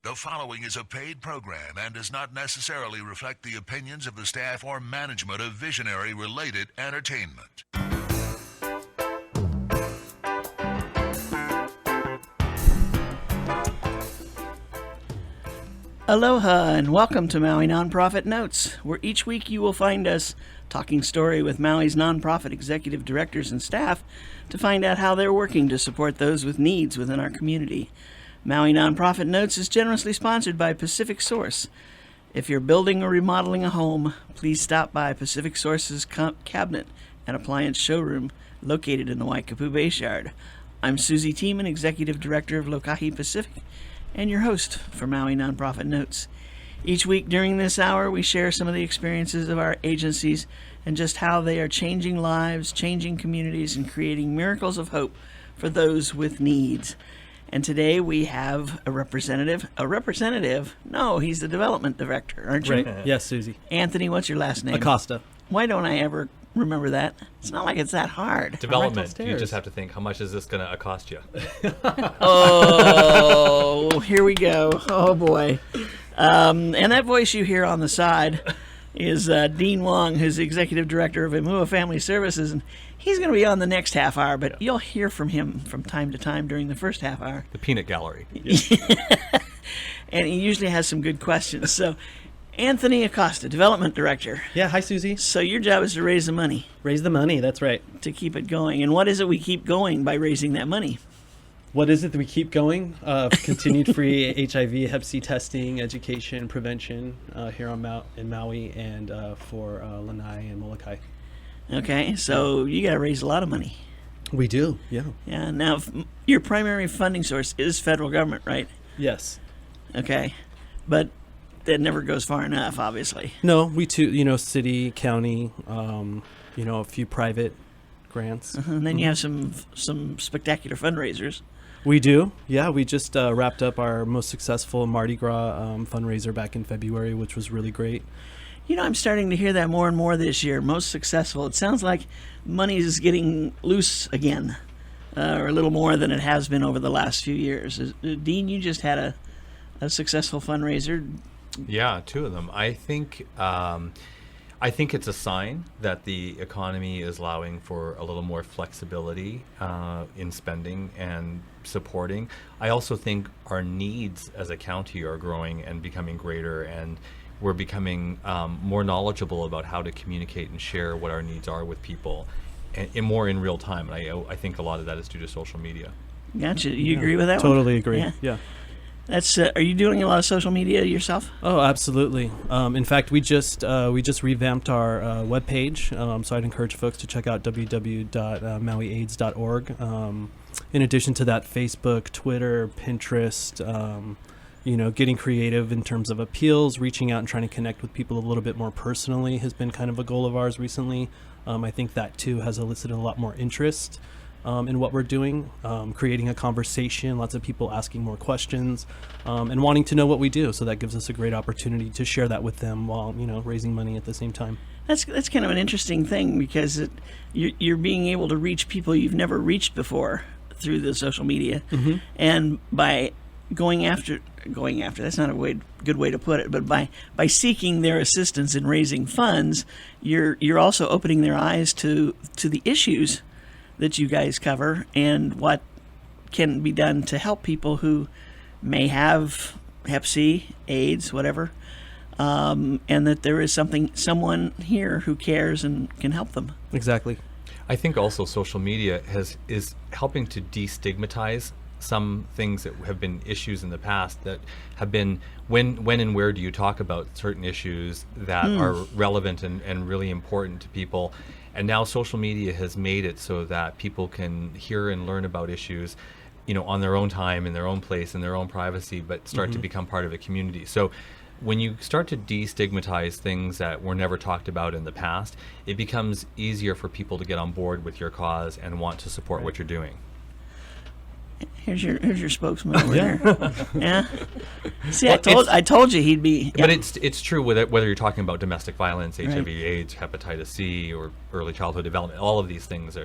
The following is a paid program and does not necessarily reflect the opinions of the staff or management of Visionary-related entertainment. Aloha and welcome to Maui Nonprofit Notes, where each week you will find us talking story with Maui's nonprofit executive directors and staff to find out how they're working to support those with needs within our community. Maui Nonprofit Notes is generously sponsored by Pacific Source. If you're building or remodeling a home, please stop by Pacific Source's cabinet and appliance showroom located in the Waikapu Bayshard. I'm Susie Tiemann, Executive Director of Lokahi Pacific, and your host for Maui Nonprofit Notes. Each week during this hour, we share some of the experiences of our agencies and just how they are changing lives, changing communities, and creating miracles of hope for those with needs. And today we have a representative. No, he's the development director, aren't you? Right. Yes, Susie. Anthony, what's your last name? Acosta. Why don't I ever remember that? It's not like it's that hard. Development. You just have to think, how much is this going to cost you? Oh, here we go. Oh, boy. And that voice you hear on the side is Dean Wong, who's the Executive Director of Imua Family Services. And he's going to be on the next half hour, but you'll hear from him from time to time during the first half hour. The peanut gallery. And he usually has some good questions. So, Anthony Acosta, Development Director. Yeah, hi, Susie. So your job is to raise the money. Raise the money, that's right. To keep it going. And what is it we keep going by raising that money? What is it that we keep going? Continued free HIV, Hep C testing, education, prevention here in Maui and for Lanai and Molokai. Okay, so you got to raise a lot of money. We do, yeah. Yeah, now your primary funding source is federal government, right? Yes. Okay, but that never goes far enough, obviously. No, we too, city, county, a few private grants. And then you have some spectacular fundraisers. We do, yeah. We just wrapped up our most successful Mardi Gras fundraiser back in February, which was really great. You know, I'm starting to hear that more and more this year. Most successful. It sounds like money is getting loose again, or a little more than it has been over the last few years. Dean, you just had a successful fundraiser. Yeah, 2 of them. I think it's a sign that the economy is allowing for a little more flexibility in spending and supporting. I also think our needs as a county are growing and becoming greater, and we're becoming more knowledgeable about how to communicate and share what our needs are with people more in real time. And I think a lot of that is due to social media. Gotcha. You agree with that Totally one? agree, yeah. That's. Are you doing a lot of social media yourself? Oh, absolutely. In fact, we just revamped our webpage, so I'd encourage folks to check out www.mauiaids.org. In addition to that, Facebook, Twitter, Pinterest, getting creative in terms of appeals, reaching out and trying to connect with people a little bit more personally has been kind of a goal of ours recently. I think that, too, has elicited a lot more interest in what we're doing, creating a conversation, lots of people asking more questions, and wanting to know what we do. So that gives us a great opportunity to share that with them while, raising money at the same time. That's kind of an interesting thing, because you're being able to reach people you've never reached before through the social media. Mm-hmm. And by going after, that's not a good way to put it, but by seeking their assistance in raising funds, you're also opening their eyes to the issues that you guys cover and what can be done to help people who may have Hep C, AIDS, whatever, and that there is someone here who cares and can help them. Exactly. I think also social media is helping to destigmatize some things that have been issues in the past that have been when and where do you talk about certain issues that are relevant and really important to people. And now social media has made it so that people can hear and learn about issues, on their own time, in their own place, in their own privacy, but start to become part of a community. So when you start to destigmatize things that were never talked about in the past, it becomes easier for people to get on board with your cause and want to support what you're doing. Here's your spokesman over Yeah. there. Yeah. See, Well, I told you he'd be. But yeah. it's true whether you're talking about domestic violence, Right. HIV/AIDS, hepatitis C, or early childhood development. All of these things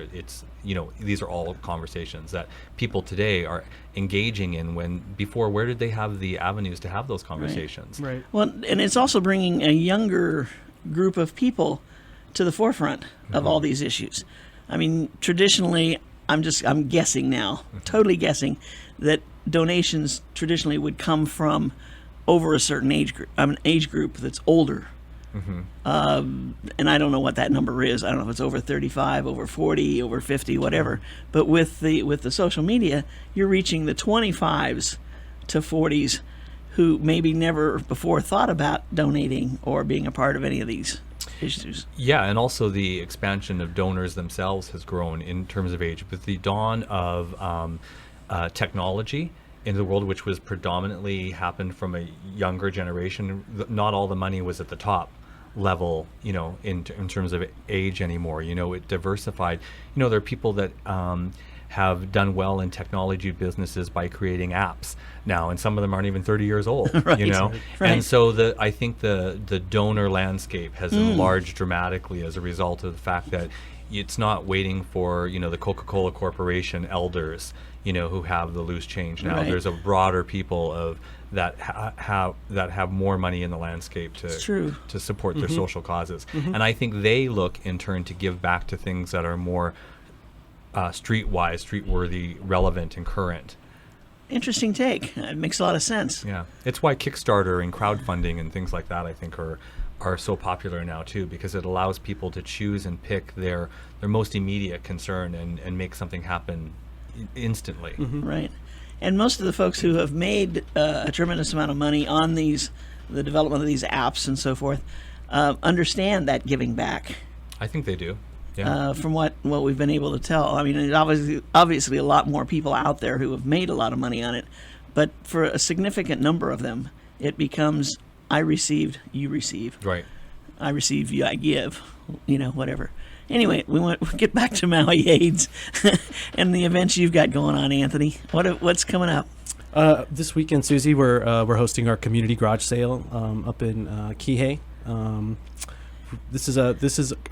these are all conversations that people today are engaging in. Before, where did they have the avenues to have those conversations? Right. Well, and it's also bringing a younger group of people to the forefront of all these issues. I mean, traditionally, I'm guessing now, totally guessing, that donations traditionally would come from over a certain age group that's older. And I don't know what that number is. I don't know if it's over 35, over 40, over 50, whatever. But with the social media, you're reaching the 25s to 40s who maybe never before thought about donating or being a part of any of these issues. Yeah, and also the expansion of donors themselves has grown in terms of age. With the dawn of technology in the world, which was predominantly happened from a younger generation, not all the money was at the top level, in terms of age anymore. It diversified. There are people that have done well in technology businesses by creating apps now, and some of them aren't even 30 years old. Right. Right. And so I think the donor landscape has enlarged dramatically as a result of the fact that it's not waiting for the Coca-Cola Corporation elders who have the loose change now. Right. There's a broader people of that have more money in the landscape to support their social causes, and I think they look in turn to give back to things that are more street-worthy, relevant, and current. Interesting take. It makes a lot of sense. Yeah, it's why Kickstarter and crowdfunding and things like that, I think, are so popular now too, because it allows people to choose and pick their most immediate concern and make something happen instantly. Right. And most of the folks who have made a tremendous amount of money on the development of these apps and so forth, understand that giving back. I think they do. Yeah. From what we've been able to tell. I mean, there's obviously a lot more people out there who have made a lot of money on it, but for a significant number of them, it becomes I received, you receive. Right. I receive, you I give. Whatever. Anyway, we'll get back to Maui AIDS and the events you've got going on, Anthony. What's coming up? This weekend, Susie, we're hosting our community garage sale up in Kihei. This is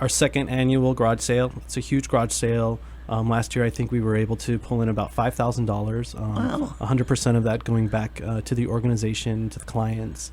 our second annual garage sale. It's a huge garage sale. Last year, I think we were able to pull in about $5,000. Wow. 100% of that going back to the organization, to the clients.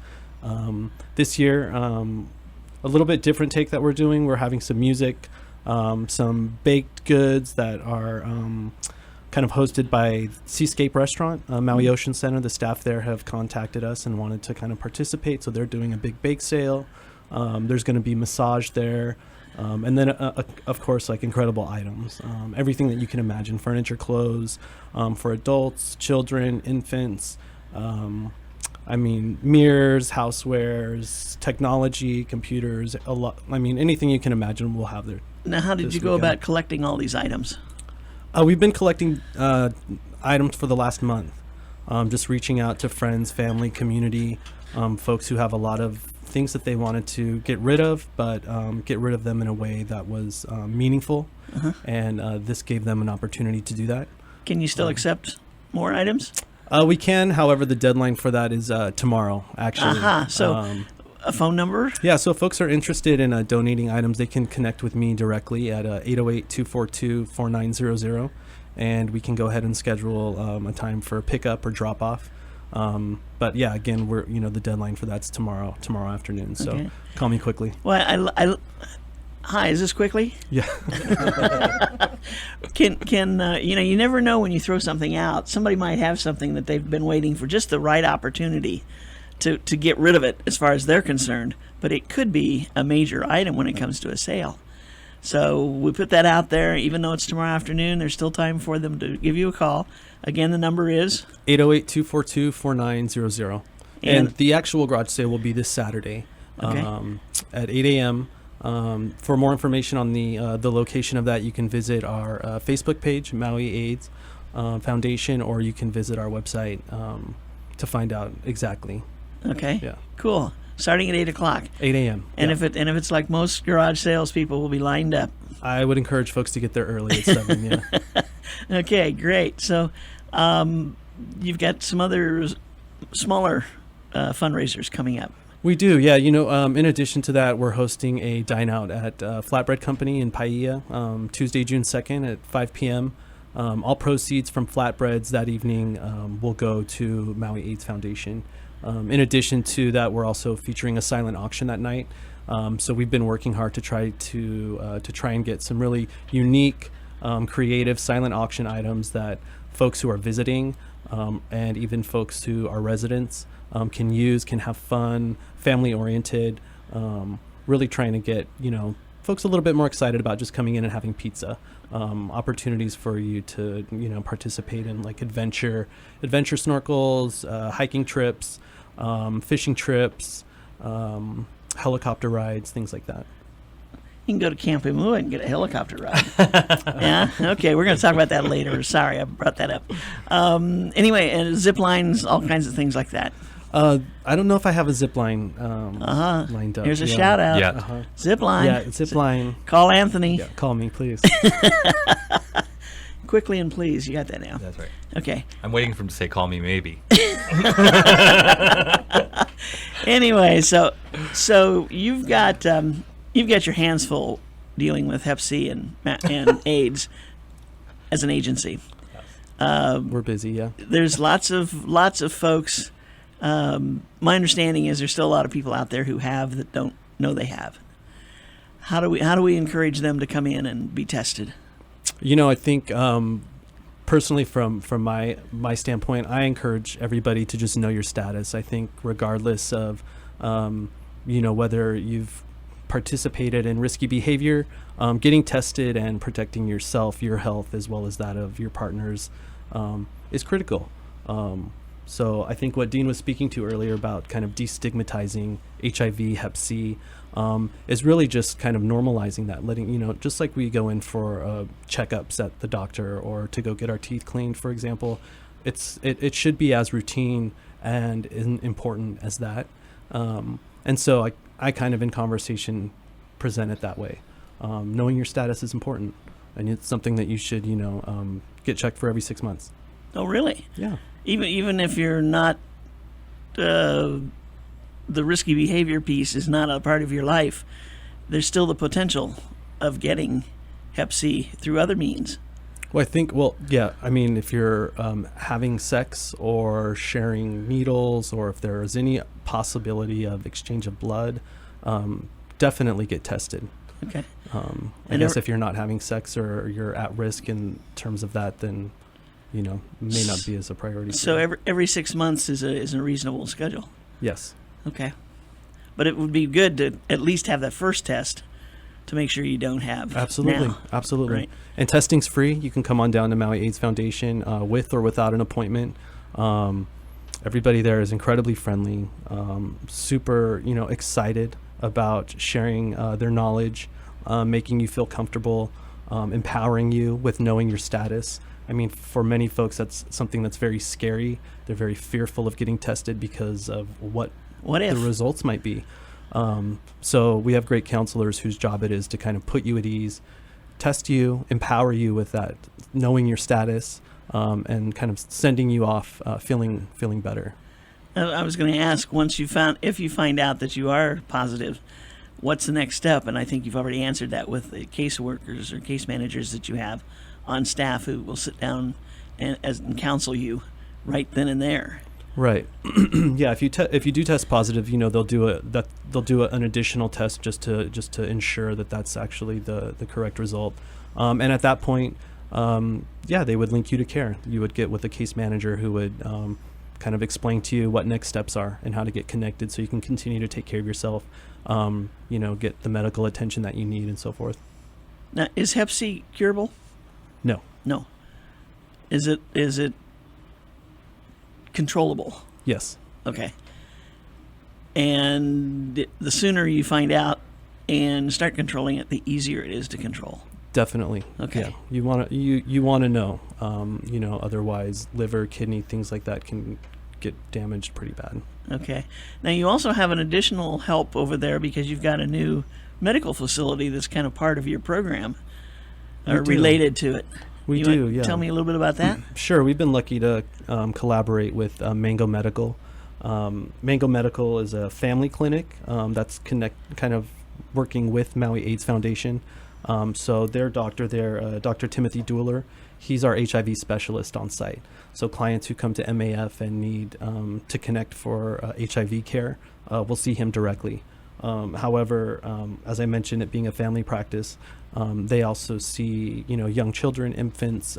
This year, a little bit different take that we're doing. We're having some music, some baked goods that are kind of hosted by Seascape Restaurant, Maui Ocean Center. The staff there have contacted us and wanted to kind of participate, so they're doing a big bake sale. There's going to be massage there, and then of course, like incredible items, everything that you can imagine: furniture, clothes, for adults, children, infants. Mirrors, housewares, technology, computers, a lot. Anything you can imagine, we'll have there. Now, how did you go about collecting all these items? We've been collecting items for the last month, just reaching out to friends, family, community, folks who have a lot of things that they wanted to get rid of, but get rid of them in a way that was meaningful, and this gave them an opportunity to do that. Can you still accept more items? We can, however, the deadline for that is tomorrow, actually. So a phone number? Yeah, so if folks are interested in donating items, they can connect with me directly at 808-242-4900, and we can go ahead and schedule a time for pickup or drop-off. But yeah, again, we're the deadline for that's tomorrow afternoon. So call me quickly. Well, hi, is this quickly? Yeah. You never know when you throw something out. Somebody might have something that they've been waiting for just the right opportunity to get rid of it as far as they're concerned. But it could be a major item when it comes to a sale. So we put that out there. Even though it's tomorrow afternoon, there's still time for them to give you a call. Again, the number is 808-242-4900. And the actual garage sale will be this Saturday at 8 a.m. For more information on the location of that, you can visit our Facebook page, Maui AIDS Foundation, or you can visit our website to find out exactly. Okay. Yeah. Cool. Starting at 8 o'clock. 8 a.m. And if it's like most garage sales, people will be lined up. I would encourage folks to get there early at 7. Yeah. Okay, great. So You've got some other smaller fundraisers coming up. We do, yeah. In addition to that, we're hosting a dine out at Flatbread Company in Paia, Tuesday, June 2nd at 5 p.m. All proceeds from flatbreads that evening will go to Maui AIDS Foundation. In addition to that, we're also featuring a silent auction that night. So we've been working hard to try and get some really unique, creative silent auction items that folks who are visiting and even folks who are residents can use, can have fun, family oriented, really trying to get, folks a little bit more excited about just coming in and having pizza. Opportunities for you to, participate in like adventure snorkels, hiking trips, fishing trips, helicopter rides, things like that. You can go to Camp Imua and get a helicopter ride. Yeah? Okay, we're going to talk about that later. Sorry, I brought that up. Anyway, and zip lines, all kinds of things like that. I don't know if I have a zip line lined up. Here's a shout out. Yeah. Zip line. Yeah, zip line. Call Anthony. Yeah, call me, please. Quickly and please. You got that now. That's right. Okay. I'm waiting for him to say, call me maybe. Anyway, so you've got your hands full dealing with Hep C and AIDS as an agency. We're busy, yeah. There's lots of folks. My understanding is there's still a lot of people out there who have that don't know they have. How do we encourage them to come in and be tested? I think personally from my standpoint, I encourage everybody to just know your status. I think regardless of whether you've participated in risky behavior, getting tested and protecting yourself, your health, as well as that of your partners is critical. So I think what Dean was speaking to earlier about kind of destigmatizing HIV, Hep C, is really just kind of normalizing that, letting, just like we go in for checkups at the doctor or to go get our teeth cleaned, for example, it should be as routine and important as that. And so I kind of in conversation present it that way. Knowing your status is important, and it's something that you should, get checked for every 6 months. Oh, really? Yeah. Even if you're not, the risky behavior piece is not a part of your life, there's still the potential of getting Hep C through other means. Well, I think, if you're having sex or sharing needles, or if there is any possibility of exchange of blood, definitely get tested. Okay. I guess if you're not having sex or you're at risk in terms of that, then may not be as a priority. So every 6 months is a reasonable schedule. Yes. Okay. But it would be good to at least have that first test to make sure you don't have. Absolutely. Now. Absolutely. Right. And testing's free. You can come on down to Maui AIDS Foundation with or without an appointment. Everybody there is incredibly friendly, super, excited about sharing their knowledge, making you feel comfortable, empowering you with knowing your status. I mean, for many folks, that's something that's very scary. They're very fearful of getting tested because of what if the results might be. So we have great counselors whose job it is to kind of put you at ease, test you, empower you with that, knowing your status, and kind of sending you off feeling better. I was going to ask, if you find out that you are positive, what's the next step? And I think you've already answered that with the caseworkers or case managers that you have on staff who will sit down and counsel you right then and there. Right. Yeah. If you do test positive, they'll do an additional test just to ensure that that's actually the correct result. And at that point, they would link you to care. You would get with a case manager who would kind of explain to you what next steps are and how to get connected so you can continue to take care of yourself, get the medical attention that you need and so forth. Now, is Hep C curable? No. No. Is it controllable? Yes. Okay. And the sooner you find out and start controlling it, the easier it is to control. Definitely. Okay. Yeah. You want to know. Otherwise, liver, kidney, things like that can get damaged pretty bad. Okay. Now you also have an additional help over there because you've got a new medical facility that's kind of part of your program, or related to it. We You do, want to yeah. Tell me a little bit about that. Sure, we've been lucky to collaborate with Mango Medical. Mango Medical is a family clinic that's kind of working with Maui AIDS Foundation. So their doctor there, Dr. Timothy Dueller, he's our HIV specialist on site. So clients who come to MAF and need to connect for HIV care will see him directly. However, as I mentioned, it being a family practice, they also see young children, infants,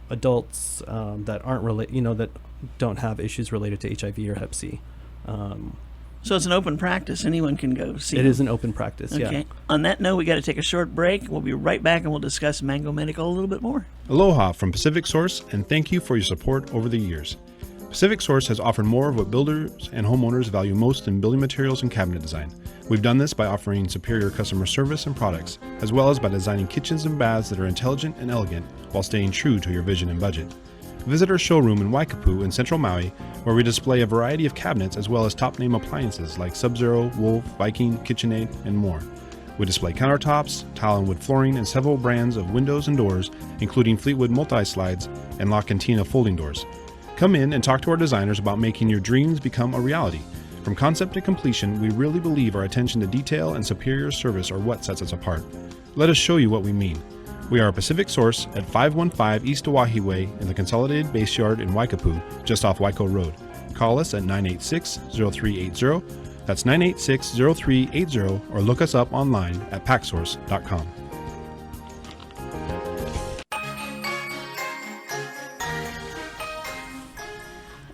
adults that aren't that don't have issues related to HIV or Hep C. So it's an open practice. Anyone can go see It him. is an open practice. Okay. Yeah. On that note, we got to take a short break. We'll be right back, and we'll discuss Mango Medical a little bit more. Aloha from Pacific Source, and thank you for your support over the years. Pacific Source has offered more of what builders and homeowners value most in building materials and cabinet design. We've done this by offering superior customer service and products, as well as by designing kitchens and baths that are intelligent and elegant while staying true to your vision and budget. Visit our showroom in Waikapu in Central Maui, where we display a variety of cabinets as well as top-name appliances like Sub-Zero, Wolf, Viking, KitchenAid, and more. We display countertops, tile and wood flooring, and several brands of windows and doors, including Fleetwood multi-slides and La Cantina folding doors. Come in and talk to our designers about making your dreams become a reality. From concept to completion, we really believe our attention to detail and superior service are what sets us apart. Let us show you what we mean. We are a Pacific Source at 515 East Oahe Way in the Consolidated Base Yard in Waikapu, just off Waiko Road. Call us at 986-0380. That's 986-0380, or look us up online at packsource.com.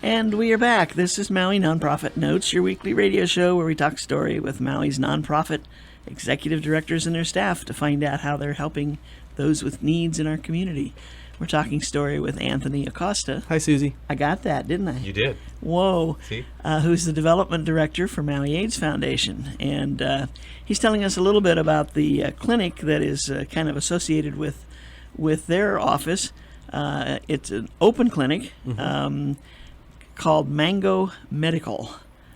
And we are back. This is Maui Nonprofit Notes, your weekly radio show where we talk story with Maui's nonprofit executive directors and their staff to find out how they're helping those with needs in our community. We're talking story with Anthony Acosta. Hi, Susie. I got that, didn't I? You did. Whoa. See? Who's the development director for Maui AIDS Foundation. And he's telling us a little bit about the clinic that is kind of associated with their office. It's an open clinic called Mango Medical.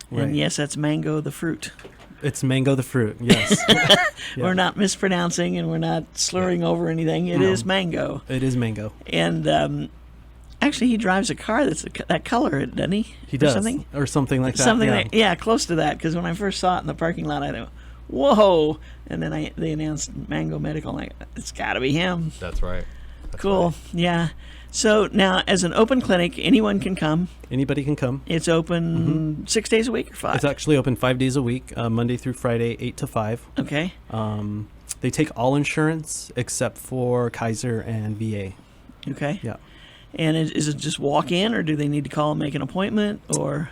Right. And yes, that's mango the fruit. It's Mango the fruit, yes. Yeah. We're not mispronouncing and we're not slurring over anything. It is mango. It is mango. And actually, he drives a car that's that color, doesn't he? He Or does. something? Or something like that. Something yeah. like, yeah, close to that. Because when I first saw it in the parking lot, I thought, whoa. And then they announced Mango Medical. Like, it's got to be him. That's right. That's Cool. right. Yeah. So now, as an open clinic, anyone can come. Anybody can come. It's open 6 days a week or 5? It's actually open 5 days a week, Monday through Friday, 8 to 5. Okay. They take all insurance except for Kaiser and VA. Okay. Yeah. And is it just walk in, or do they need to call and make an appointment, or?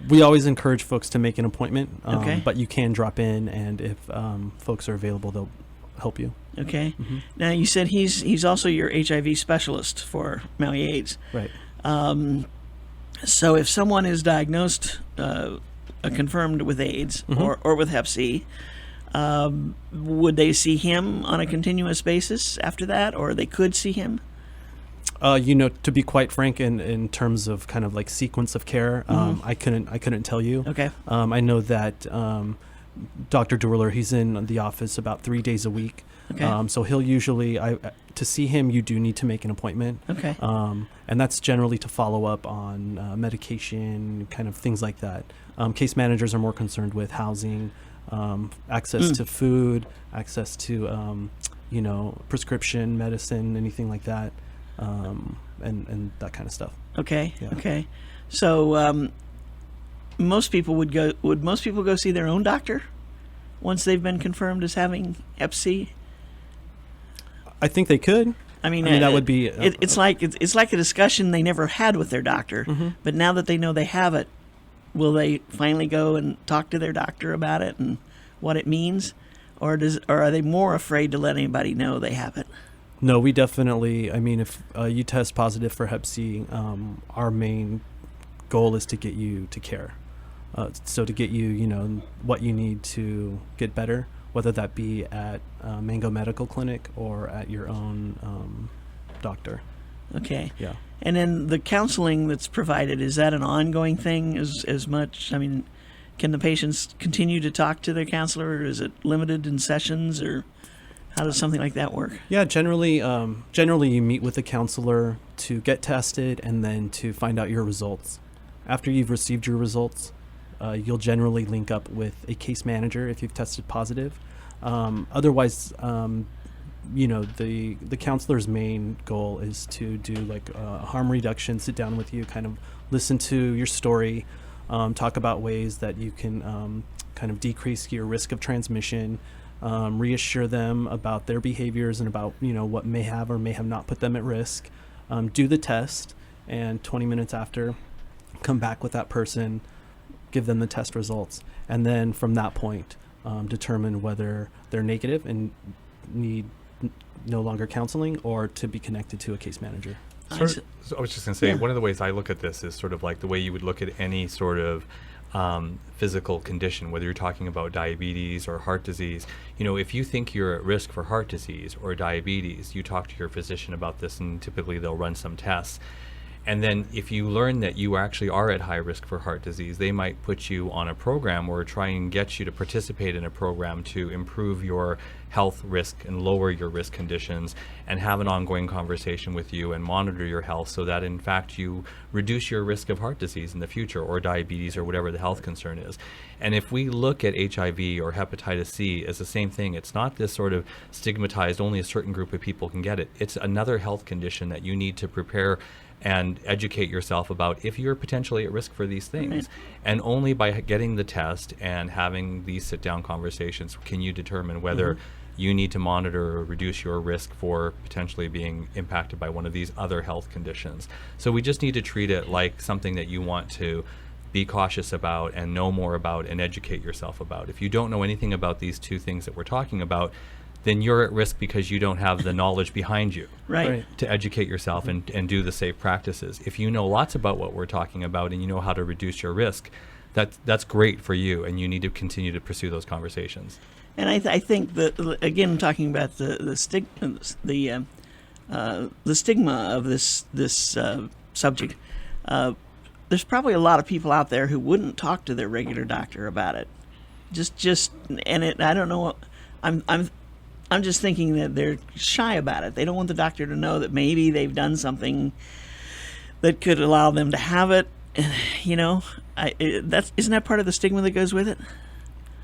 We always encourage folks to make an appointment, Okay. but you can drop in, and if folks are available, they'll help you. Okay. Now, you said he's also your HIV specialist for Maui AIDS. Right. So if someone is diagnosed, confirmed with AIDS or with Hep C, would they see him on a continuous basis after that, or they could see him? To be quite frank, in terms of kind of like sequence of care, I couldn't tell you. Okay. I know that Dr. Dueller, he's in the office about 3 days a week. Okay. So he'll usually, to see him, you do need to make an appointment. Okay. And that's generally to follow up on medication, kind of things like that. Case managers are more concerned with housing, access to food, access to, prescription medicine, anything like that, and that kind of stuff. Okay. Yeah. Okay. So most people would most people go see their own doctor once they've been confirmed as having Hep C? I think they could. I mean, that would be. It's like a discussion they never had with their doctor, but now that they know they have it, will they finally go and talk to their doctor about it and what it means, or are they more afraid to let anybody know they have it? No, we definitely. I mean, if you test positive for Hep C, our main goal is to get you to care. So to get you, what you need to get better, whether that be at Mango Medical Clinic or at your own doctor. Okay. Yeah. And then the counseling that's provided, is that an ongoing thing as much? I mean, can the patients continue to talk to their counselor, or is it limited in sessions, or How does something like that work? Yeah, generally you meet with a counselor to get tested and then to find out your results. After you've received your results, you'll generally link up with a case manager if you've tested positive. Otherwise, the counselor's main goal is to do like harm reduction, sit down with you, kind of listen to your story, talk about ways that you can kind of decrease your risk of transmission, reassure them about their behaviors and about what may have or may have not put them at risk. Do the test, and 20 minutes after, come back with that person, give them the test results, and then from that point determine whether they're negative and need no longer counseling or to be connected to a case manager. So I was just going to say, Yeah. one of the ways I look at this is sort of like the way you would look at any sort of physical condition, whether you're talking about diabetes or heart disease. If you think you're at risk for heart disease or diabetes, you talk to your physician about this, and typically they'll run some tests. And then if you learn that you actually are at high risk for heart disease, they might put you on a program or try and get you to participate in a program to improve your health risk and lower your risk conditions, and have an ongoing conversation with you and monitor your health so that in fact you reduce your risk of heart disease in the future, or diabetes, or whatever the health concern is. And if we look at HIV or hepatitis C as the same thing, it's not this sort of stigmatized, only a certain group of people can get it. It's another health condition that you need to prepare and educate yourself about if you're potentially at risk for these things. Right. And only by getting the test and having these sit-down conversations can you determine whether you need to monitor or reduce your risk for potentially being impacted by one of these other health conditions. So we just need to treat it like something that you want to be cautious about and know more about and educate yourself about. If you don't know anything about these two things that we're talking about, then you're at risk because you don't have the knowledge behind you Right. to educate yourself and do the safe practices. If you know lots about what we're talking about and you know how to reduce your risk, that's great for you, and you need to continue to pursue those conversations. And I think that, again, talking about the stigma of this subject, there's probably a lot of people out there who wouldn't talk to their regular doctor about it. I don't know. I'm just thinking that they're shy about it. They don't want the doctor to know that maybe they've done something that could allow them to have it. Isn't that part of the stigma that goes with it?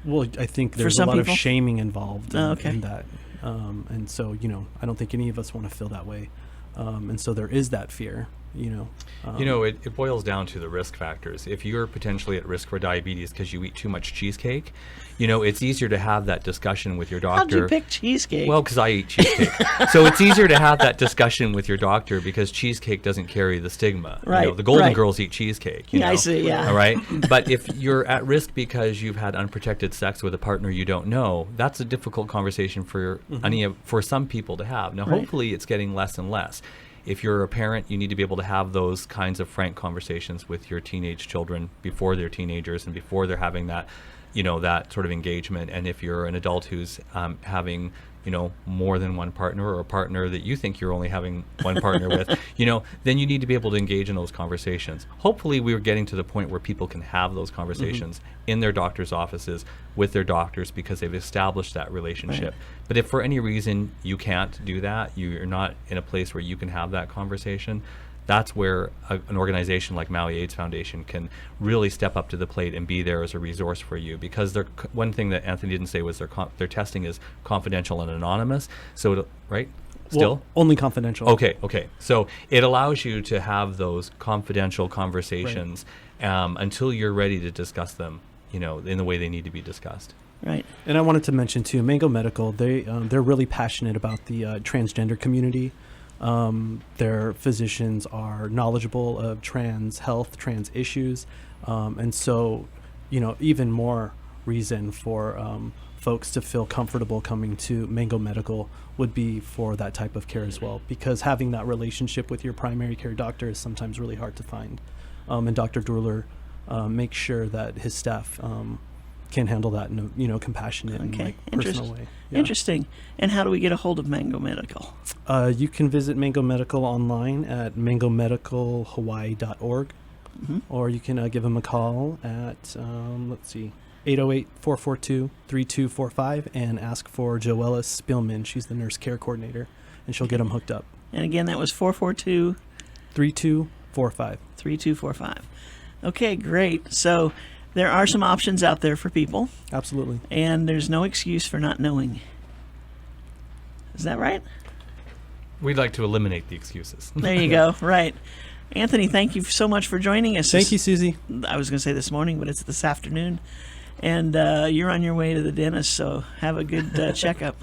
Well, I think there's a some lot people? of shaming involved Okay. in that. And so, I don't think any of us want to feel that way. And so there is that fear, It boils down to the risk factors. If you're potentially at risk for diabetes because you eat too much cheesecake, it's easier to have that discussion with your doctor. How'd you pick cheesecake? Well, because I eat cheesecake. So it's easier to have that discussion with your doctor because cheesecake doesn't carry the stigma. Right, The Golden right. Girls eat cheesecake. I see, yeah. All right. But if you're at risk because you've had unprotected sex with a partner you don't know, that's a difficult conversation for for some people to have. Now, Right. hopefully it's getting less and less. If you're a parent, you need to be able to have those kinds of frank conversations with your teenage children before they're teenagers and before they're having that, that sort of engagement. And if you're an adult who's having, more than one partner, or a partner that you think you're only having one partner with, then you need to be able to engage in those conversations. Hopefully we're getting to the point where people can have those conversations in their doctor's offices with their doctors because they've established that relationship. Right. But if for any reason you can't do that, you're not in a place where you can have that conversation, that's where an organization like Maui AIDS Foundation can really step up to the plate and be there as a resource for you. Because one thing that Anthony didn't say was their testing is confidential and anonymous. So, right? Still? Well, only confidential. Okay. So it allows you to have those confidential conversations until you're ready to discuss them, in the way they need to be discussed. Right. And I wanted to mention too, Mango Medical, they're really passionate about the transgender community. Their physicians are knowledgeable of trans health, trans issues, and so, even more reason for folks to feel comfortable coming to Mango Medical would be for that type of care as well, because having that relationship with your primary care doctor is sometimes really hard to find, and Dr. Druler makes sure that his staff can handle that in a compassionate and personal way. Yeah. Interesting. And how do we get a hold of Mango Medical? You can visit Mango Medical online at mangomedicalhawaii.org, or you can give them a call at 808-442-3245 and ask for Joella Spielman. She's the nurse care coordinator, and she'll get them hooked up. And again, that was 442 3245. 3245. Okay, great. So there are some options out there for people, Absolutely. and there's no excuse for not knowing. Is that right? We'd like to eliminate the excuses. There you go. Right. Anthony, thank you so much for joining us. Thank you, Susie. I was going to say this morning, but it's this afternoon. And you're on your way to the dentist, so have a good checkup.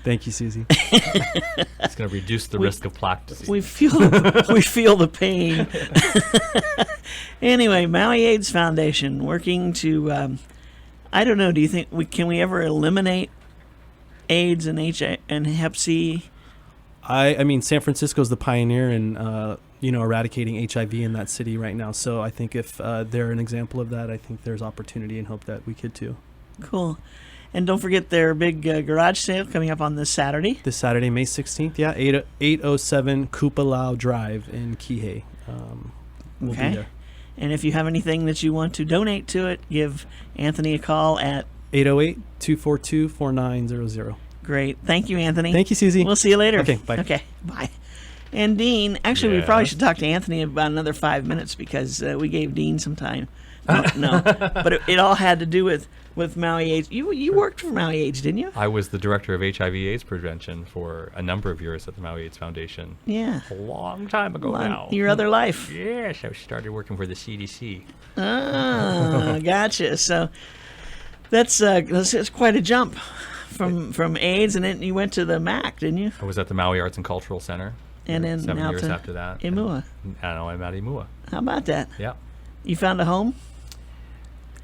Thank you, Susie. It's going to reduce the risk of plaque disease. We feel the pain. Anyway, Maui AIDS Foundation working to, I don't know, do you think can we ever eliminate AIDS and and Hep C? I mean, San Francisco's the pioneer in, eradicating HIV in that city right now. So I think if they're an example of that, I think there's opportunity and hope that we could too. Cool. And don't forget their big garage sale coming up on this Saturday. This Saturday, May 16th, 807 Kupalau Drive in Kihei. We'll be there. And if you have anything that you want to donate to it, give Anthony a call at 808-242-4900. Great. Thank you, Anthony. Thank you, Susie. We'll see you later. Okay, bye. Okay, bye. And Dean, actually, we probably should talk to Anthony about another 5 minutes because we gave Dean some time. No, but it all had to do with Maui AIDS. You worked for Maui AIDS, didn't you? I was the director of HIV/AIDS prevention for a number of years at the Maui AIDS Foundation. Yeah. A long time ago now. Your other life. Yes, I started working for the CDC. Ah, gotcha. So that's quite a jump from AIDS, and then you went to the MAC, didn't you? I was at the Maui Arts and Cultural Center. And then 7 now years to after that. Imua. And now I'm at Imua. How about that? Yeah. You found a home?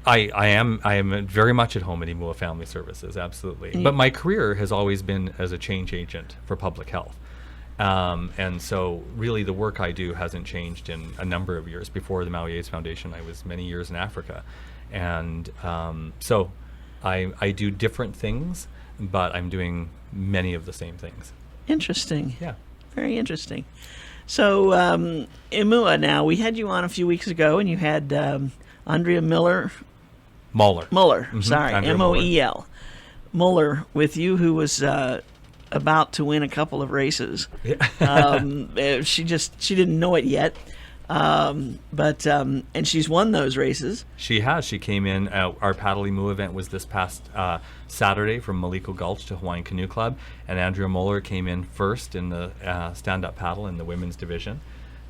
I am very much at home at Imua Family Services, absolutely. But my career has always been as a change agent for public health. And so really the work I do hasn't changed in a number of years. Before the Maui AIDS Foundation, I was many years in Africa. And so I do different things, but I'm doing many of the same things. Interesting. Yeah. Very Very interesting. So, Imua now, we had you on a few weeks ago, and you had Andrea Muller, sorry, Andrea Moel. Muller with you, who was about to win a couple of races. Yeah. She didn't know it yet, but she's won those races. She has. She came in. Our Paddle Imua event was this past Saturday from Maliko Gulch to Hawaiian Canoe Club, and Andrea Muller came in first in the stand-up paddle in the women's division.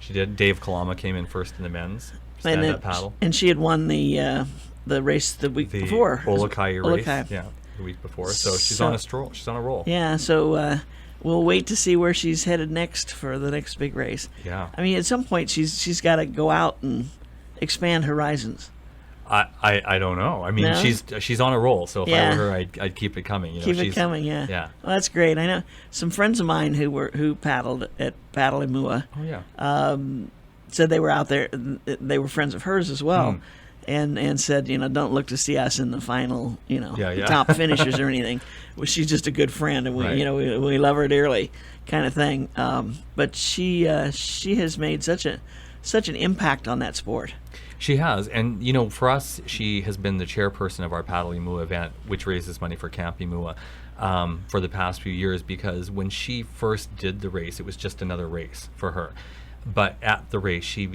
She did. Dave Kalama came in first in the men's stand-up paddle. And she had won the race the week before. Olakai race. Olakai. Yeah, the week before. So she's on a stroll. She's on a roll. Yeah. So we'll wait to see where she's headed next for the next big race. Yeah. I mean, at some point she's got to go out and expand horizons. I don't know. I mean, No? she's on a roll. So if Yeah. I were her, I'd keep it coming. You know, Keep it she's- coming, yeah. Yeah. Well, that's great. I know some friends of mine who paddled at Paddle Imua Oh yeah. said they were out there. They were friends of hers as well, and said, don't look to see us in the final, Yeah. top finishers or anything. Well, she's just a good friend, and we, Right. we love her dearly, kind of thing. But she has made such an impact on that sport. She has, and for us, she has been the chairperson of our Paddle Imua event, which raises money for Camp Imua, for the past few years. Because when she first did the race, it was just another race for her. But at the race, she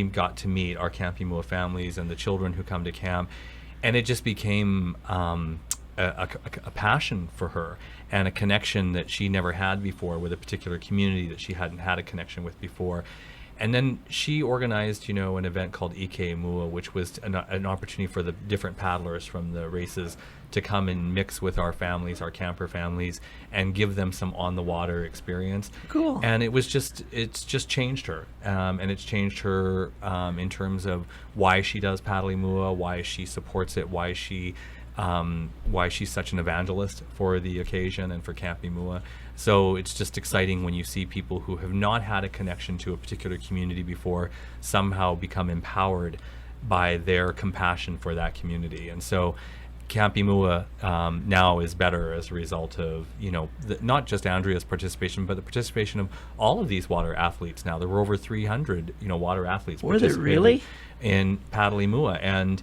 got to meet our Camp Imua families and the children who come to camp, and it just became a passion for her and a connection that she never had before with a particular community that she hadn't had a connection with before. And then she organized, an event called Ike Imua, which was an opportunity for the different paddlers from the races to come and mix with our families, our camper families, and give them some on-the-water experience. Cool. And it's just changed her. And it's changed her in terms of why she does Paddle Imua, why she supports it, why she's such an evangelist for the occasion and for Camp Imua. So it's just exciting when you see people who have not had a connection to a particular community before somehow become empowered by their compassion for that community. And so Camp Imua now is better as a result of, not just Andrea's participation, but the participation of all of these water athletes now. There were over 300, water athletes Were there really? in Paddle Imua. And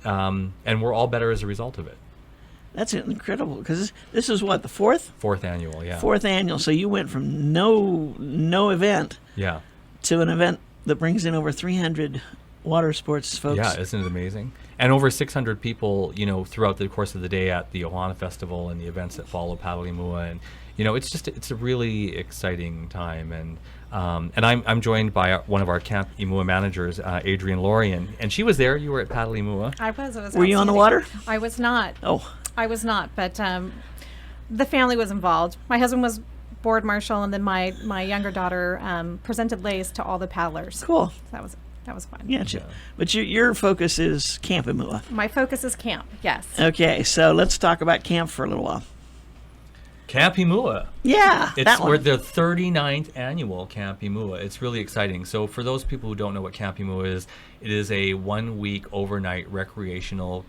and we're all better as a result of it. That's incredible, because this is what, the fourth Annual, yeah. fourth annual. So you went from no event Yeah. to an event that brings in over 300 water sports folks. Yeah, isn't it amazing? And over 600 people, throughout the course of the day at the Ohana Festival and the events that follow Patalimua, and it's a really exciting time. And I'm joined by one of our Camp Imua managers, Adrienne Lorian, and she was there. You were at Patalimua. I was. Were you on the water? I was not. Oh, I was not, but the family was involved. My husband was board marshal, and then my younger daughter presented lace to all the paddlers. cool. That was fun. Yeah, but your focus is Camp Imua. My focus is camp. Yes. Okay, so let's talk about camp for a little while. Camp Imua. Yeah, We're the 39th annual Camp Imua. It's really exciting. So for those people who don't know what Camp Imua is, it is a 1-week overnight recreational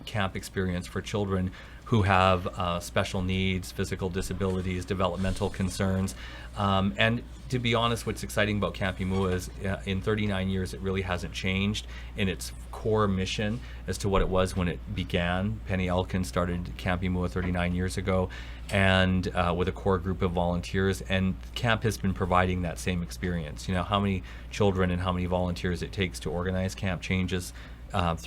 camp experience for children who have special needs, physical disabilities, developmental concerns. And to be honest, what's exciting about Camp Imua is in 39 years, it really hasn't changed in its core mission as to what it was when it began. Penny Elkin started Camp Imua 39 years ago, and with a core group of volunteers, and camp has been providing that same experience. How many children and how many volunteers it takes to organize camp changes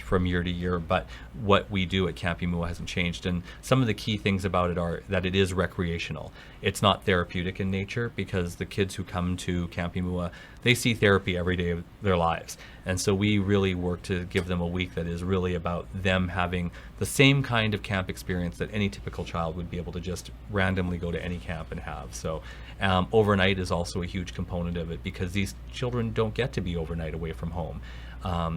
from year to year, but what we do at Camp Imua hasn't changed. And some of the key things about it are that it is recreational. It's not therapeutic in nature, because the kids who come to Camp Imua, they see therapy every day of their lives. And so we really work to give them a week that is really about them having the same kind of camp experience that any typical child would be able to just randomly go to any camp and have. So overnight is also a huge component of it, because these children don't get to be overnight away from home.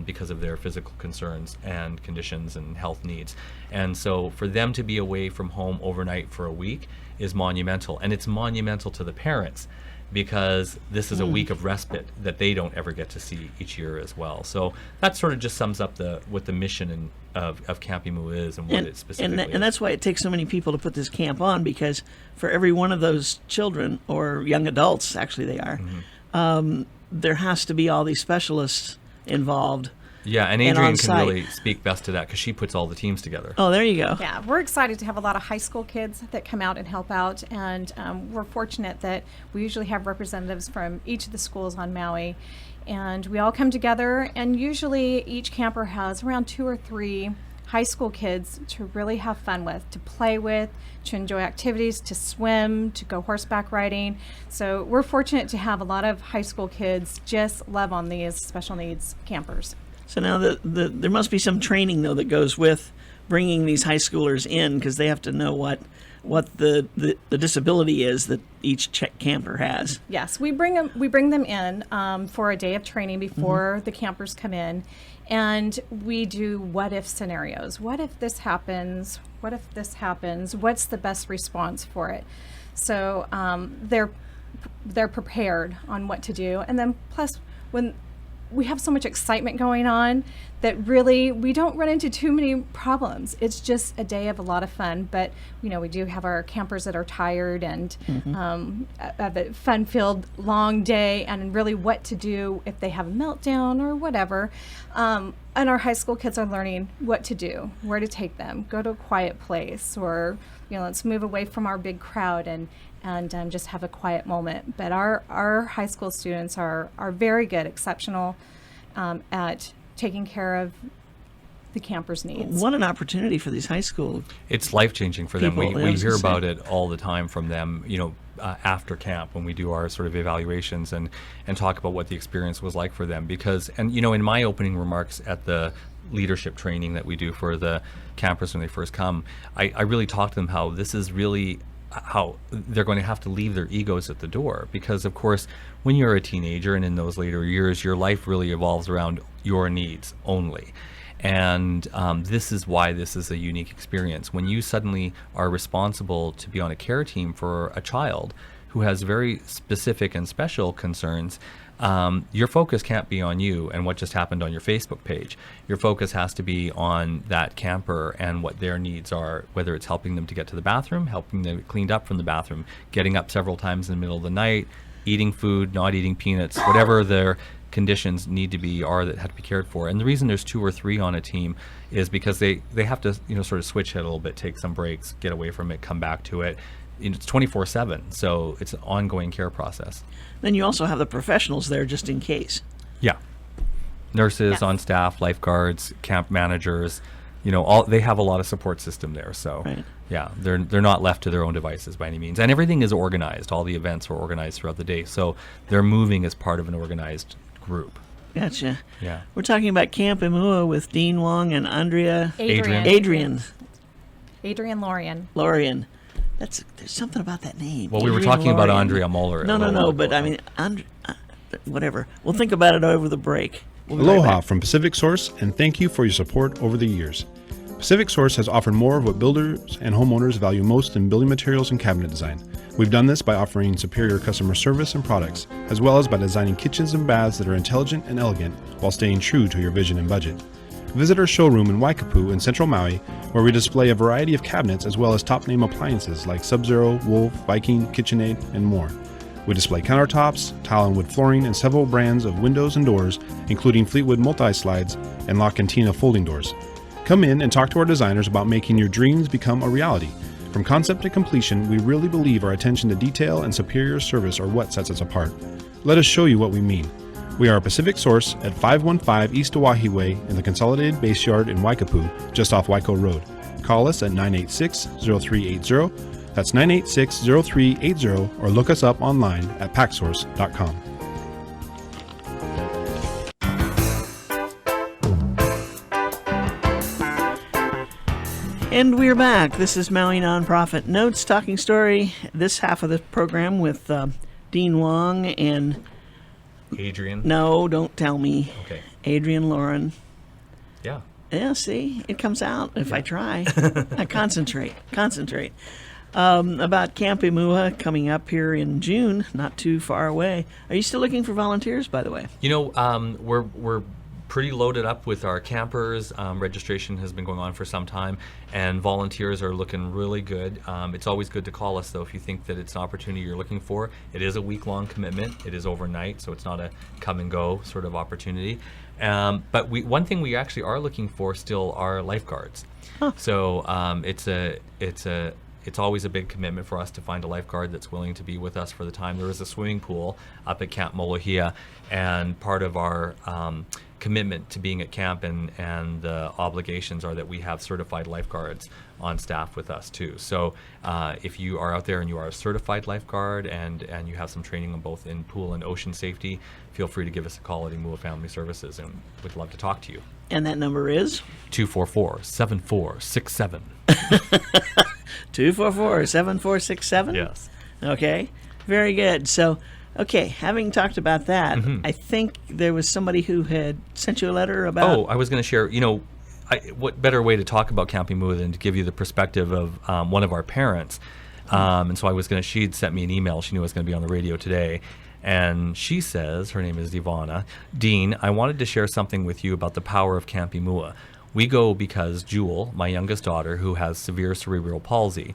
Because of their physical concerns and conditions and health needs. And so for them to be away from home overnight for a week is monumental. And it's monumental to the parents, because this is a week of respite that they don't ever get to see each year as well. So that sort of just sums up what the mission of Camp Imua is and what it specifically is. And that's why it takes so many people to put this camp on, because for every one of those children, or young adults, actually they are, there has to be all these specialists involved. Yeah, and Adrienne can really speak best to that, because she puts all the teams together. Oh, there you go. Yeah, we're excited to have a lot of high school kids that come out and help out, and we're fortunate that we usually have representatives from each of the schools on Maui, and we all come together, and usually each camper has around 2 or 3 high school kids to really have fun with, to play with, to enjoy activities, to swim, to go horseback riding. So we're fortunate to have a lot of high school kids just love on these special needs campers. So now there must be some training, though, that goes with bringing these high schoolers in, because they have to know what the disability is that each camper has. Yes, we bring them in for a day of training before the campers come in, and we do what if scenarios. What if this happens? What if this happens? What's the best response for it? So they're prepared on what to do, and then plus when we have so much excitement going on that really we don't run into too many problems. It's just a day of a lot of fun, but we do have our campers that are tired and have a fun-filled long day, and really what to do if they have a meltdown or whatever. And our high school kids are learning what to do, where to take them, go to a quiet place, or let's move away from our big crowd and just have a quiet moment. But our high school students are very good, exceptional at taking care of the campers' needs. What an opportunity for these high school. It's life-changing for them. People, We hear about it all the time from them, after camp, when we do our sort of evaluations and talk about what the experience was like for them. Because, in my opening remarks at the leadership training that we do for the campers when they first come, I really talk to them how this is really how they're going to have to leave their egos at the door, because of course when you're a teenager and in those later years, your life really evolves around your needs only. And this is why this is a unique experience. When you suddenly are responsible to be on a care team for a child who has very specific and special concerns, your focus can't be on you and what just happened on your Facebook page. Your focus has to be on that camper and what their needs are, whether it's helping them to get to the bathroom, helping them get cleaned up from the bathroom, getting up several times in the middle of the night, eating food, not eating peanuts, whatever their conditions need to be that have to be cared for. And the reason there's 2 or 3 on a team is because they have to sort of switch it a little bit, take some breaks, get away from it, come back to it. It's 24/7, so it's an ongoing care process. Then you also have the professionals there just in case. Yeah, nurses Yes. on staff, lifeguards, camp managers. All they have a lot of support system there. So Right. yeah, they're not left to their own devices by any means, and everything is organized. All the events are organized throughout the day, so they're moving as part of an organized group. Gotcha. Yeah. We're talking about Camp Imua with Dean Wong and Andrea Adrian. Adrian Lorian. There's something about that name. Well, we were Adrian talking about Lorian. Andrea Muller. No, but I mean, whatever. We'll think about it over the break. We'll be right Aloha back. from Pacific Source, and thank you for your support over the years. Pacific Source has offered more of what builders and homeowners value most in building materials and cabinet design. We've done this by offering superior customer service and products, as well as by designing kitchens and baths that are intelligent and elegant while staying true to your vision and budget. Visit our showroom in Waikapu in Central Maui, where we display a variety of cabinets as well as top-name appliances like Sub-Zero, Wolf, Viking, KitchenAid, and more. We display countertops, tile and wood flooring, and several brands of windows and doors, including Fleetwood multi-slides and La Cantina folding doors. Come in and talk to our designers about making your dreams become a reality. From concept to completion, we really believe our attention to detail and superior service are what sets us apart. Let us show you what we mean. We are a Pacific Source at 515 East Oahe Way in the Consolidated Base Yard in Waikapu, just off Waiko Road. Call us at 986-0380. That's 986-0380, or look us up online at packsource.com. And we're back. This is Maui Nonprofit Notes, talking story. This half of the program with Dean Wong and Adrian. no, don't tell me. Okay. Adrian Lauren. Yeah. Yeah, see, it comes out if I try. I concentrate. About Camp Imua coming up here in June, not too far away. Are you still looking for volunteers, by the way? We're pretty loaded up with our campers. Registration has been going on for some time, and volunteers are looking really good. It's always good to call us, though, if you think that it's an opportunity you're looking for. It is a week-long commitment. It is overnight, so it's not a come-and-go sort of opportunity. But one thing we actually are looking for still are lifeguards. Huh. So it's always a big commitment for us to find a lifeguard that's willing to be with us for the time. There is a swimming pool up at Camp Molohia, and part of our commitment to being at camp and the obligations are that we have certified lifeguards on staff with us too. So if you are out there and you are a certified lifeguard and you have some training on both in pool and ocean safety, feel free to give us a call at Imua Family Services, and we'd love to talk to you. And that number is? 244-7467. 244-7467? Yes. Okay, very good. So, okay, having talked about that, I think there was somebody who had sent you a letter about... Oh, I was going to share, what better way to talk about Camp Imua than to give you the perspective of one of our parents. And so she'd sent me an email. She knew I was going to be on the radio today. And she says, her name is Ivana, Dean, I wanted to share something with you about the power of Camp Imua. We go because Jewel, my youngest daughter, who has severe cerebral palsy.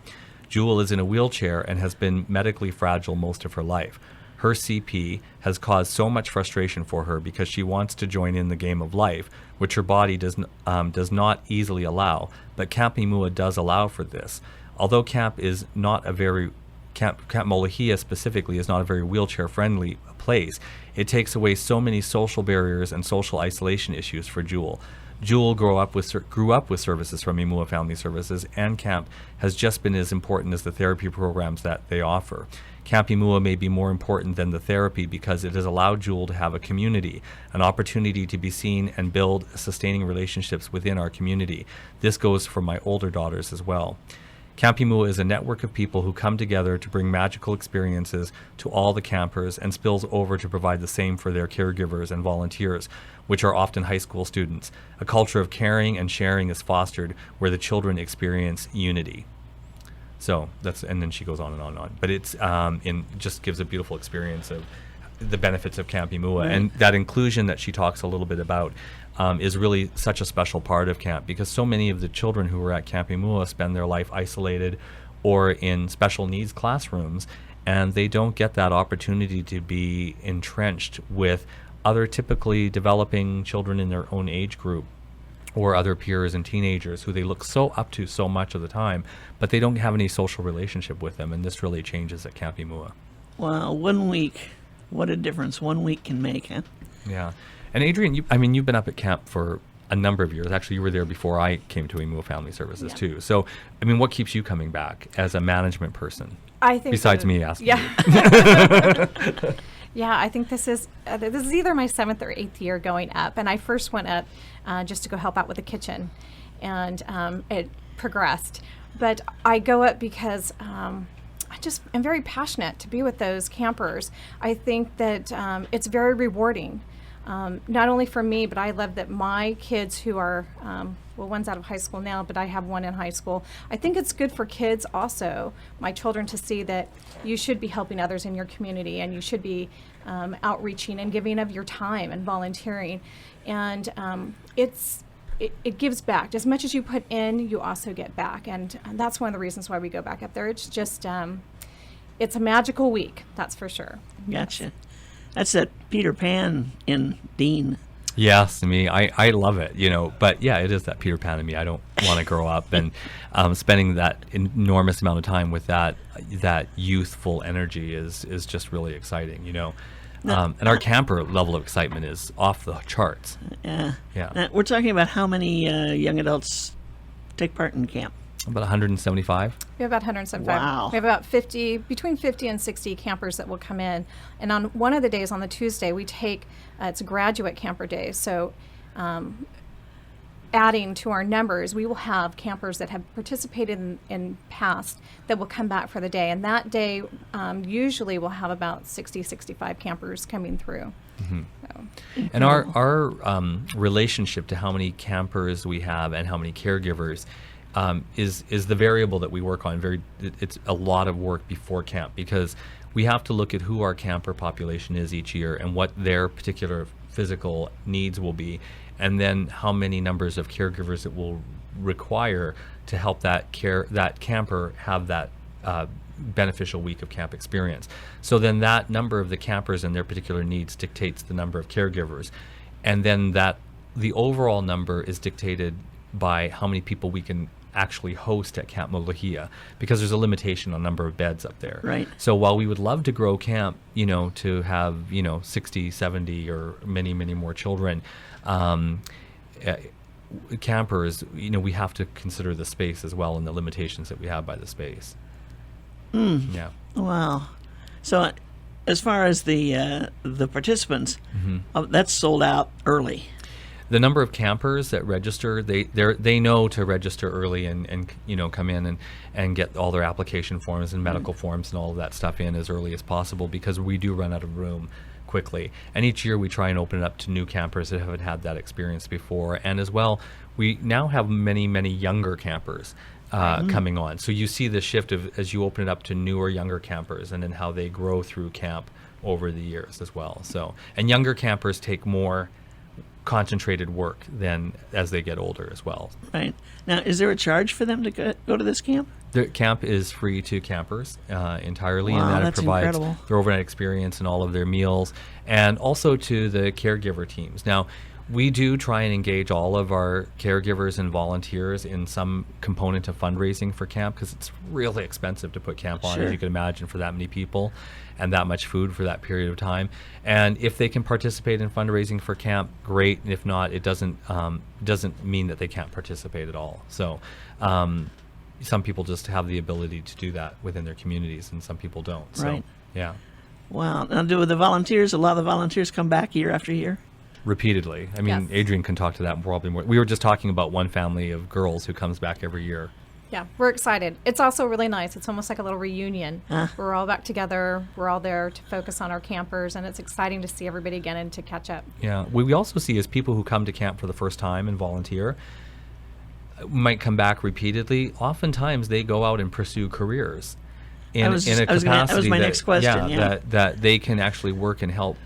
Jewel is in a wheelchair and has been medically fragile most of her life. Her CP has caused so much frustration for her because she wants to join in the game of life, which her body does not easily allow, but Camp Imua does allow for this. Although Camp Molohia specifically is not a very wheelchair-friendly place, it takes away so many social barriers and social isolation issues for Jewel. Jewel grew up with services from Imua Family Services, and Camp has just been as important as the therapy programs that they offer. Camp Imua may be more important than the therapy because it has allowed Jewel to have a community, an opportunity to be seen and build sustaining relationships within our community. This goes for my older daughters as well. Camp Imua is a network of people who come together to bring magical experiences to all the campers and spills over to provide the same for their caregivers and volunteers, which are often high school students. A culture of caring and sharing is fostered where the children experience unity. So and then she goes on and on and on. But it's just gives a beautiful experience of the benefits of Camp Imua. Right. And that inclusion that she talks a little bit about is really such a special part of camp, because so many of the children who are at Camp Imua spend their life isolated or in special needs classrooms, and they don't get that opportunity to be entrenched with other typically developing children in their own age group, or other peers and teenagers who they look so up to so much of the time, but they don't have any social relationship with them, and this really changes at Camp Imua. Wow, 1 week. What a difference 1 week can make, huh? Yeah. And Adrian, you've been up at camp for a number of years. Actually, you were there before I came to Imua Family Services too. So, what keeps you coming back as a management person? I think besides me asking you. Yeah, I think this is either my 7th or 8th year going up, and I first went up just to go help out with the kitchen, and it progressed. But I go up because I just am very passionate to be with those campers. I think that it's very rewarding, not only for me, but I love that my kids who are, one's out of high school now, but I have one in high school. I think it's good for kids also, my children, to see that you should be helping others in your community, and you should be outreaching and giving of your time and volunteering. And it gives back. As much as you put in, you also get back. And that's one of the reasons why we go back up there. It's just, it's a magical week, that's for sure. Gotcha. That's that Peter Pan in Dean. Yes, I love it, but yeah, it is that Peter Pan in me. I don't want to grow up, and spending that enormous amount of time with that youthful energy is just really exciting, and our camper level of excitement is off the charts. Yeah. Yeah. We're talking about how many young adults take part in camp? About 175. We have about 175. Wow. We have about between 50 and 60 campers that will come in. And on one of the days, on the Tuesday, we take, it's a graduate camper day. So adding to our numbers, we will have campers that have participated in past that will come back for the day. And that day, usually we'll have about 60, 65 campers coming through. Mm-hmm. So. And our relationship to how many campers we have and how many caregivers is the variable that we work on. It's a lot of work before camp, because we have to look at who our camper population is each year and what their particular physical needs will be, and then how many numbers of caregivers it will require to help that camper have that beneficial week of camp experience. So then that number of the campers and their particular needs dictates the number of caregivers, and then the overall number is dictated by how many people we can actually host at Camp Molahia, because there's a limitation on number of beds up there. Right. So while we would love to grow camp, to have 60, 70, or many more children, campers, we have to consider the space as well and the limitations that we have by the space. Yeah. Wow. So as far as the participants, that's sold out early. The number of campers that register, they know to register early and come in and get all their application forms and medical forms and all of that stuff in as early as possible, because we do run out of room quickly. And each year we try and open it up to new campers that haven't had that experience before. And as well, we now have many younger campers coming on. So you see the shift as you open it up to newer, younger campers, and then how they grow through camp over the years as well. So, and younger campers take more concentrated work than as they get older as well. Right. Now, is there a charge for them to go to this camp? The camp is free to campers entirely, Wow, and that it that's provides incredible. their overnight experience and all of their meals, and also to the caregiver teams. Now, we do try and engage all of our caregivers and volunteers in some component of fundraising for camp, because it's really expensive to put camp on, Sure. as you can imagine, for that many people and that much food for that period of time. And if they can participate in fundraising for camp, great. And if not, it doesn't mean that they can't participate at all. So some people just have the ability to do that within their communities, and some people don't. So, Right. yeah. Wow. Now, do the volunteers, a lot of the volunteers come back year after year? Repeatedly. I mean, Yes. Adrian can talk to that probably more. We were just talking about one family of girls who comes back every year. Yeah, we're excited. It's also really nice. It's almost like a little reunion. We're all back together. We're all there to focus on our campers, and it's exciting to see everybody again and to catch up. Yeah. We also see as people who come to camp for the first time and volunteer might come back repeatedly. Oftentimes they go out and pursue careers in a capacity that was my that, next question. Yeah. that they can actually work and help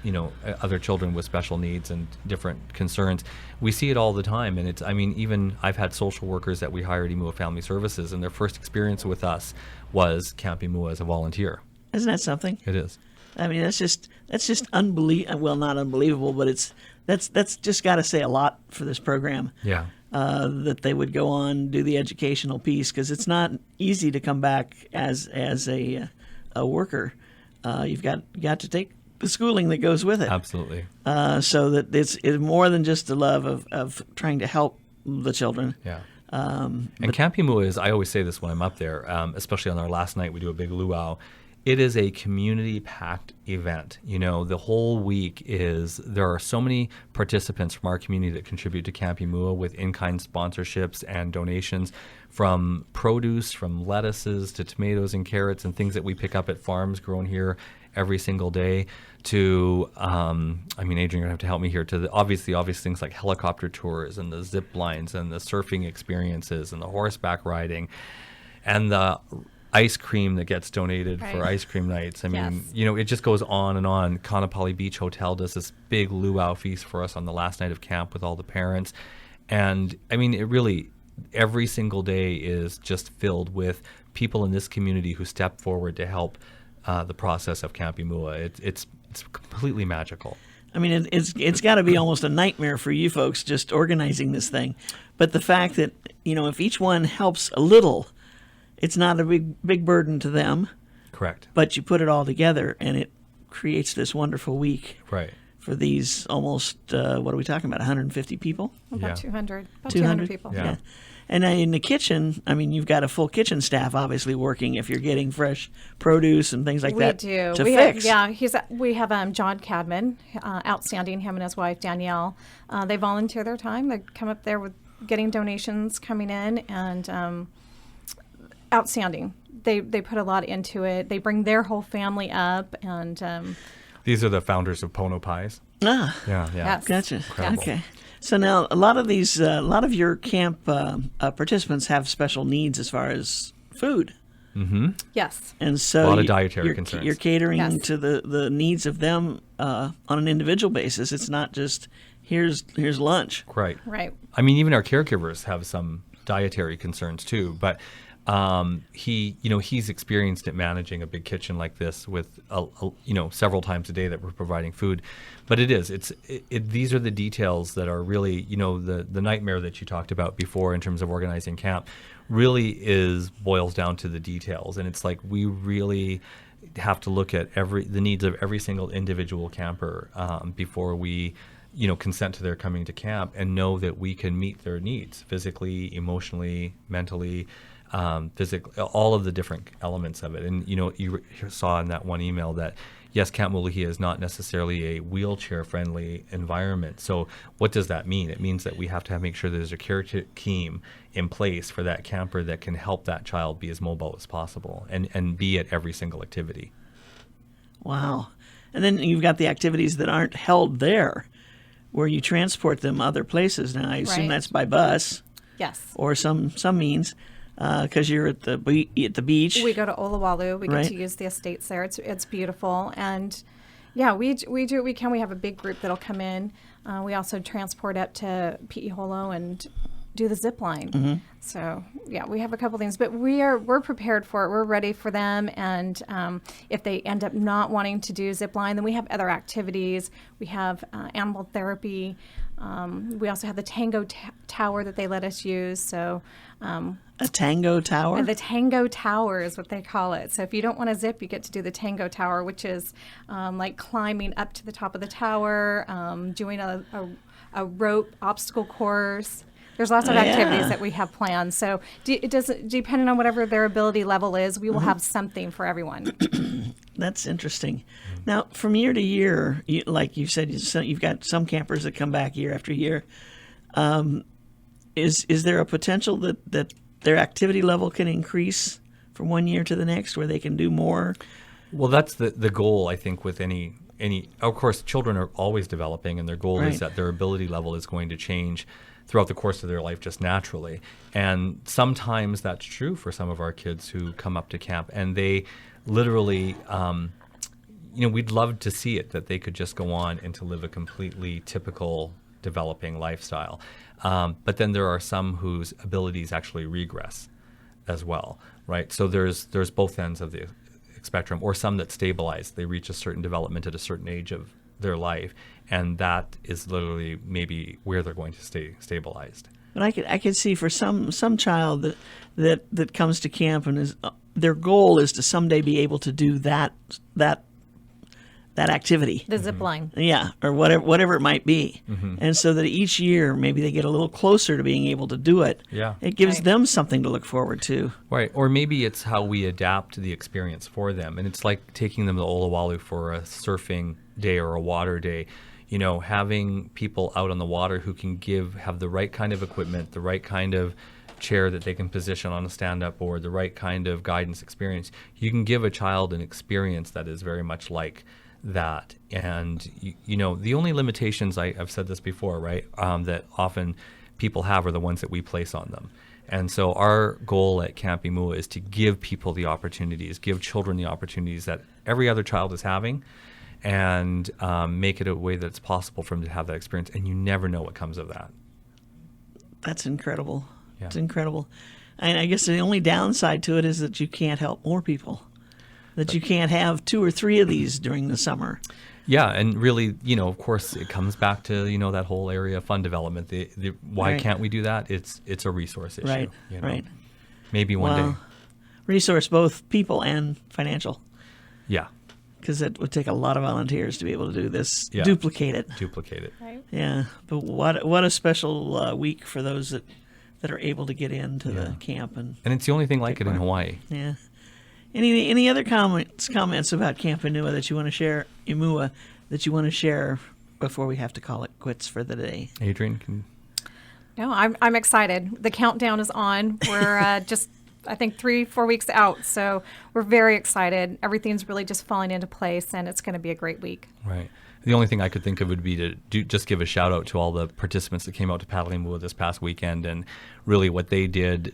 other children with special needs and different concerns. We see it all the time, and even I've had social workers that we hired at Imua Family Services, and their first experience with us was Camp Imua as a volunteer. Isn't that something? It is. I mean, that's just unbelievable. Well, not unbelievable, but that's just got to say a lot for this program. Yeah. That they would go on do the educational piece, because it's not easy to come back as a worker. You've got to take the schooling that goes with it. Absolutely. So that it's more than just the love of trying to help the children. Yeah. And Camp Imua is, I always say this when I'm up there, especially on our last night, we do a big luau. It is a community-packed event. You know, the whole week there are so many participants from our community that contribute to Camp Imua with in-kind sponsorships and donations, from produce, from lettuces to tomatoes and carrots and things that we pick up at farms grown here every single day, to, Adrian, you're going to have to help me here, to the obvious things like helicopter tours and the zip lines and the surfing experiences and the horseback riding and the ice cream that gets donated for ice cream nights. I mean, it just goes on and on. Kaanapali Beach Hotel does this big luau feast for us on the last night of camp with all the parents. And I mean, it really, every single day is just filled with people in this community who step forward to help the process of Camp Imua. It's completely magical. I mean, it's got to be almost a nightmare for you folks just organizing this thing. But the fact that, if each one helps a little, it's not a big burden to them. Correct. But you put it all together, and it creates this wonderful week. Right. For these almost, what are we talking about, 150 people? About 200. About 200 people. Yeah. And in the kitchen, I mean, you've got a full kitchen staff obviously working if you're getting fresh produce and things like that. We do. To we fix. We have John Cadman, outstanding, him and his wife Danielle. They volunteer their time. They come up there with getting donations coming in, and outstanding. They put a lot into it. They bring their whole family up, and these are the founders of Pono Pies. Ah, Yeah. yes. gotcha. Incredible. Okay. So now a lot of your camp participants have special needs as far as food. Yes. And so A lot of dietary you're, concerns. You're catering Yes. to the needs of them on an individual basis. It's not just here's lunch. Right. Right. I mean, even our caregivers have some dietary concerns too, but he's experienced it managing a big kitchen like this with several times a day that we're providing food. But these are the details that are really, the nightmare that you talked about before in terms of organizing camp really boils down to the details. And it's like we really have to look at the needs of every single individual camper before we consent to their coming to camp, and know that we can meet their needs physically, emotionally, mentally, physically, all of the different elements of it. And you saw in that one email that yes, Camp Mulahia is not necessarily a wheelchair-friendly environment. So what does that mean? It means that we have to make sure there's a care team in place for that camper that can help that child be as mobile as possible and be at every single activity. Wow. And then you've got the activities that aren't held there, where you transport them other places. Now I assume Right. that's by bus Yes. or some means, because you're at the beach. We go to Olawalu. We get Right. to use the estates there. It's beautiful, and we do what we can. We have a big group that'll come in. We also transport up to Pi'iholo and do the zip line. Mm-hmm. So we have a couple things, but we're prepared for it. We're ready for them, and if they end up not wanting to do zip line, then we have other activities. We have animal therapy. We also have the Tango Tower that they let us use. So. A Tango Tower? The Tango Tower is what they call it. So if you don't want to zip, you get to do the Tango Tower, which is like climbing up to the top of the tower, doing a rope obstacle course. There's lots of activities that we have planned. So it does, depending on whatever their ability level is, we will have something for everyone. That's interesting. Now, from year to year, like you said, you've got some campers that come back year after year. Is there a potential that their activity level can increase from one year to the next, where they can do more? Well, that's the goal, I think, with any. Of course, children are always developing, and their goal Right. is that their ability level is going to change throughout the course of their life just naturally. And sometimes that's true for some of our kids who come up to camp, and they literally, we'd love to see it, that they could just go on and to live a completely typical developing lifestyle. But then there are some whose abilities actually regress as well, right? So there's both ends of the spectrum, or some that stabilize. They reach a certain development at a certain age of their life, and that is literally maybe where they're going to stay stabilized. But I could see for some child that comes to camp and is their goal is to someday be able to do that activity. The zip line. Yeah, or whatever it might be. And so that each year maybe they get a little closer to being able to do it. Yeah. It gives Right. them something to look forward to. Right, or maybe it's how we adapt the experience for them. And it's like taking them to Olawalu for a surfing day or a water day. You know, having people out on the water who can have the right kind of equipment, the right kind of chair that they can position on a stand-up board, the right kind of guidance experience. You can give a child an experience that is very much like that. And, you know, the only limitations, I've said this before, right, that often people have are the ones that we place on them. And so our goal at Camp Imua is to give people the opportunities, give children the opportunities that every other child is having, and make it a way that it's possible for them to have that experience. And you never know what comes of that. That's incredible. Yeah. It's incredible. And I guess the only downside to it is that you can't help more people. That you can't have 2 or 3 of these during the summer. Yeah, and really, you know, of course, it comes back to, you know, that whole area of fund development. Why Right. can't we do that? It's a resource issue. Right, You know? right. Maybe one Wow. day. Resource both people and financial. Yeah, Because it would take a lot of volunteers to be able to do this, Yeah. duplicate it. duplicate it. Right. Yeah, but what a special week for those that are able to get into the camp and And it's the only thing like Take it in part. Hawaii. yeah. Any other comments about Camp Imua that you want to share? Imua that you want to share before we have to call it quits for the day? Adrian, can... No, I'm excited. The countdown is on. We're just, I think, 3-4 weeks out. So we're very excited. Everything's really just falling into place, and it's going to be a great week. Right. The only thing I could think of would be to just give a shout out to all the participants that came out to Paddle Imua this past weekend, and really what they did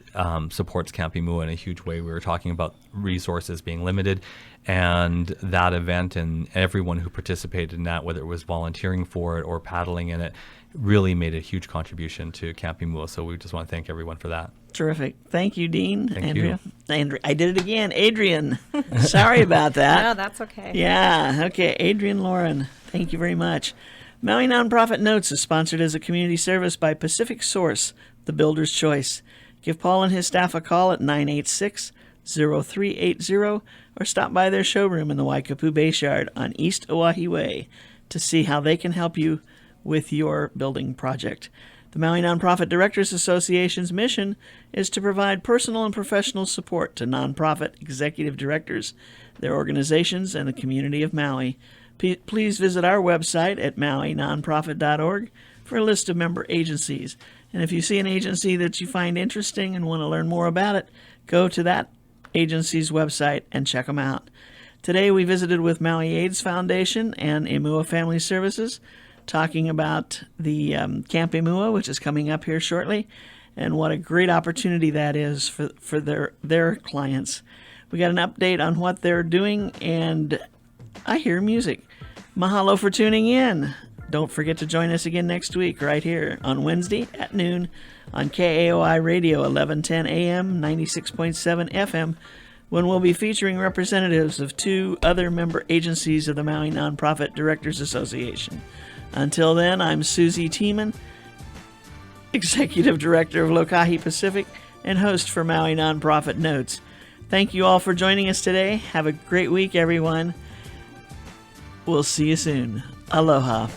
supports Camp Imua in a huge way. We were talking about resources being limited, and that event and everyone who participated in that, whether it was volunteering for it or paddling in it, really made a huge contribution to Camp Imua. So we just want to thank everyone for that. Terrific. Thank you, Dean. Thank Andrea. Andrea. I did it again. Adrian. Sorry about that. No, that's okay. Yeah. Okay. Adrian Lauren. Thank you very much. Maui Nonprofit Notes is sponsored as a community service by Pacific Source, the builder's choice. Give Paul and his staff a call at 986-0380 or stop by their showroom in the Waikapu Bayshard on East Oahe Way to see how they can help you with your building project. The Maui Nonprofit Directors Association's mission is to provide personal and professional support to nonprofit executive directors, their organizations, and the community of Maui. Please visit our website at mauinonprofit.org for a list of member agencies. And if you see an agency that you find interesting and want to learn more about it, go to that agency's website and check them out. Today we visited with Maui AIDS Foundation and Imua Family Services, talking about the Camp Imua, which is coming up here shortly, and what a great opportunity that is for their clients. We got an update on what they're doing, and I hear music. Mahalo for tuning in. Don't forget to join us again next week right here on Wednesday at noon on KAOI Radio 1110 AM, 96.7 FM, when we'll be featuring representatives of 2 other member agencies of the Maui Nonprofit Directors Association. Until then, I'm Susie Tiemann, Executive Director of Lokahi Pacific and host for Maui Nonprofit Notes. Thank you all for joining us today. Have a great week, everyone. We'll see you soon. Aloha.